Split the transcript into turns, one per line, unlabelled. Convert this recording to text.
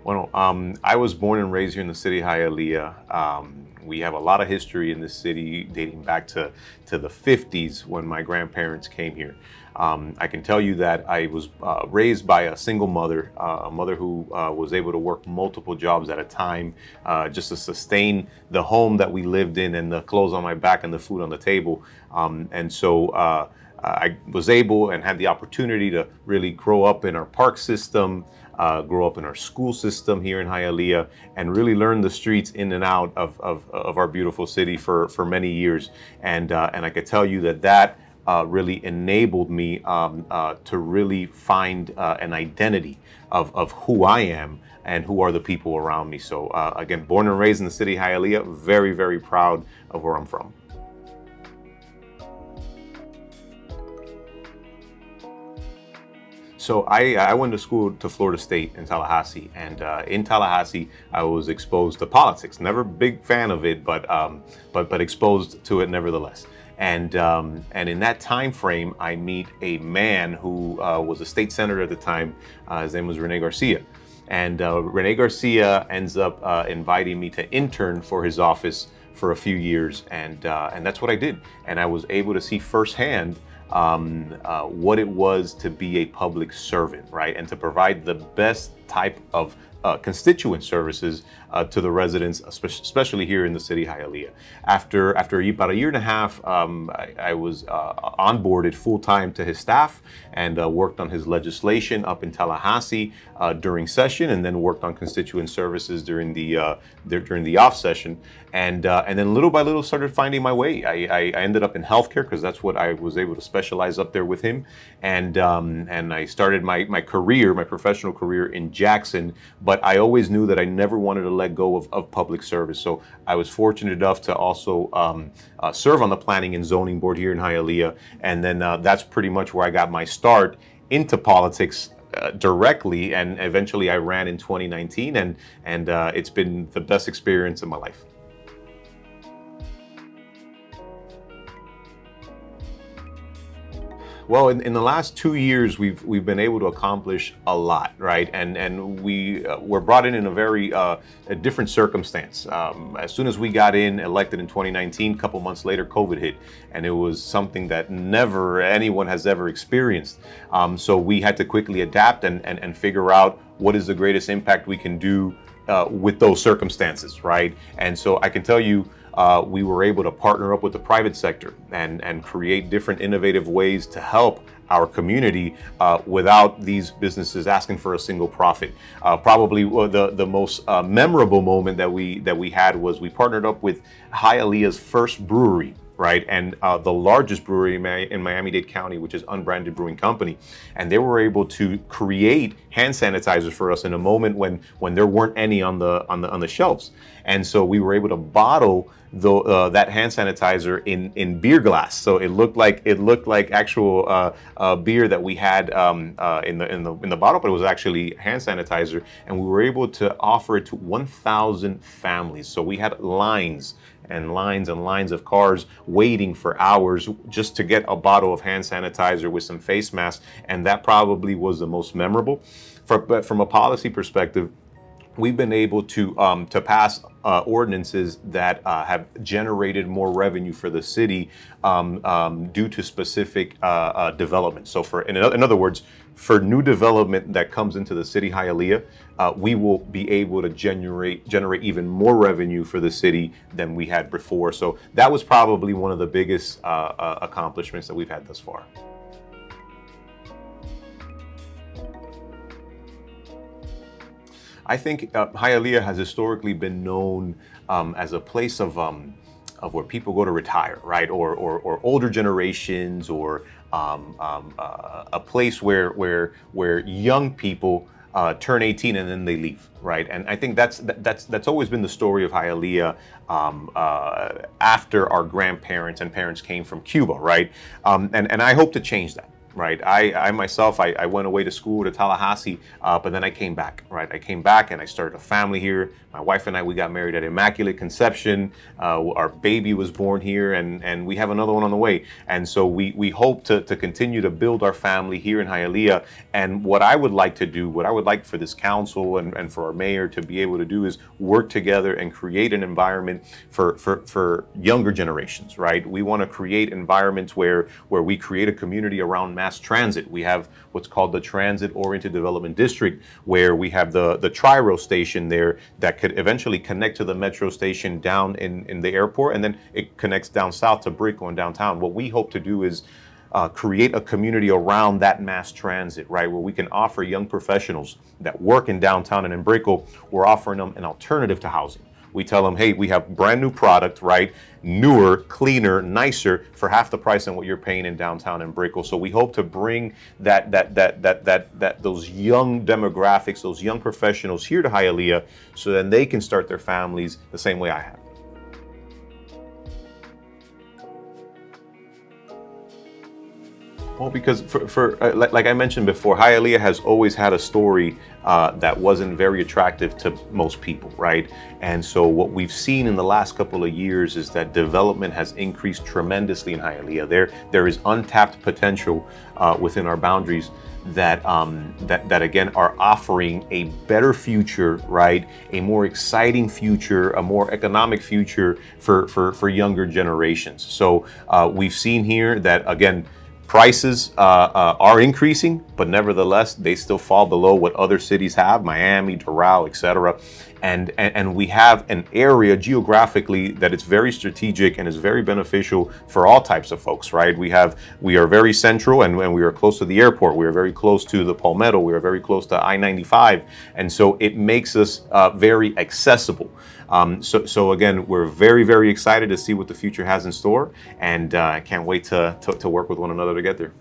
Well, I was born and raised here in the city of Hialeah. We have a lot of history in this city dating back to the 50s when my grandparents came here. I can tell you that I was raised by a single mother, a mother who was able to work multiple jobs at a time just to sustain the home that we lived in and the clothes on my back and the food on the table. I was able and had the opportunity to really grow up in our park system, grow up in our school system here in Hialeah, and really learn the streets in and out of our beautiful city for many years. And I could tell you that really enabled me to really find an identity of who I am and who are the people around me. So again, born and raised in the city of Hialeah, very, very proud of where I'm from. So I went to school to Florida State in Tallahassee, and in Tallahassee I was exposed to politics. Never a big fan of it, but exposed to it nevertheless. And in that time frame, I meet a man who was a state senator at the time. His name was Rene Garcia, and Rene Garcia ends up inviting me to intern for his office for a few years, and that's what I did. And I was able to see firsthand what it was to be a public servant, right? And to provide the best type of constituent services to the residents, especially here in the city of Hialeah. After about a year and a half, I was onboarded full time to his staff and worked on his legislation up in Tallahassee during session, and then worked on constituent services during the off session. And then little by little started finding my way. I ended up in healthcare because that's what I was able to specialize up there with him. And I started my professional career in Jackson, but I always knew that I never wanted to let go of public service. So I was fortunate enough to also serve on the Planning and Zoning Board here in Hialeah. And then that's pretty much where I got my start into politics directly. And eventually I ran in 2019, and it's been the best experience of my life. Well, in the last 2 years, we've been able to accomplish a lot, right? And we were brought in a very a different circumstance. As soon as we got elected in 2019, a couple months later, COVID hit, and it was something that never anyone has ever experienced. So we had to quickly adapt and figure out what is the greatest impact we can do with those circumstances, right? And so I can tell you, we were able to partner up with the private sector and create different innovative ways to help our community without these businesses asking for a single profit. Probably the most memorable moment that we had was we partnered up with Hialeah's first brewery, right? And the largest brewery in Miami-Dade County, which is Unbranded Brewing Company. And they were able to create hand sanitizers for us in a moment when there weren't any on the shelves. And so we were able to bottle that hand sanitizer in beer glass. So it looked like actual beer that we had in the bottle, but it was actually hand sanitizer. And we were able to offer it to 1,000 families. So we had lines and lines and lines of cars waiting for hours just to get a bottle of hand sanitizer with some face masks, and that probably was the most memorable. But from a policy perspective, we've been able to pass ordinances that have generated more revenue for the city due to specific development. So in other words, for new development that comes into the city Hialeah, we will be able to generate even more revenue for the city than we had before. So that was probably one of the biggest accomplishments that we've had thus far. I think Hialeah has historically been known as a place of where people go to retire, right? Or older generations, or a place where young people turn 18 and then they leave, right? And I think that's always been the story of Hialeah after our grandparents and parents came from Cuba, right? And I hope to change that. right? I myself, I went away to school to Tallahassee, but then I came back, right? I came back and I started a family here. My wife and I, we got married at Immaculate Conception. Our baby was born here, and we have another one on the way. And so we hope to continue to build our family here in Hialeah. And what I would like to do, what I would like for this council and for our mayor to be able to do is work together and create an environment for younger generations, right? We want to create environments where we create a community around mass transit. We have what's called the Transit Oriented Development District, where we have the Tri-Rail station there that could eventually connect to the metro station down in the airport, and then it connects down south to Brickell and downtown. What we hope to do is create a community around that mass transit, right, where we can offer young professionals that work in downtown and in Brickell, we're offering them an alternative to housing. We tell them, hey, we have brand new product, right? Newer, cleaner, nicer for half the price than what you're paying in downtown and Brickell. So we hope to bring those young demographics, those young professionals here to Hialeah, so then they can start their families the same way I have. Well, because like I mentioned before, Hialeah has always had a story that wasn't very attractive to most people, right? And so what we've seen in the last couple of years is that development has increased tremendously in Hialeah. There is untapped potential within our boundaries that again are offering a better future, right? A more exciting future, a more economic future for younger generations. So we've seen here that again, prices are increasing, but nevertheless, they still fall below what other cities have, Miami, Doral, etc. And we have an area geographically that it's very strategic and is very beneficial for all types of folks, right? We are very central, and we are close to the airport. We are very close to the Palmetto. We are very close to I-95. And so it makes us very accessible. So again, we're very, very excited to see what the future has in store, and I can't wait to work with one another to get there.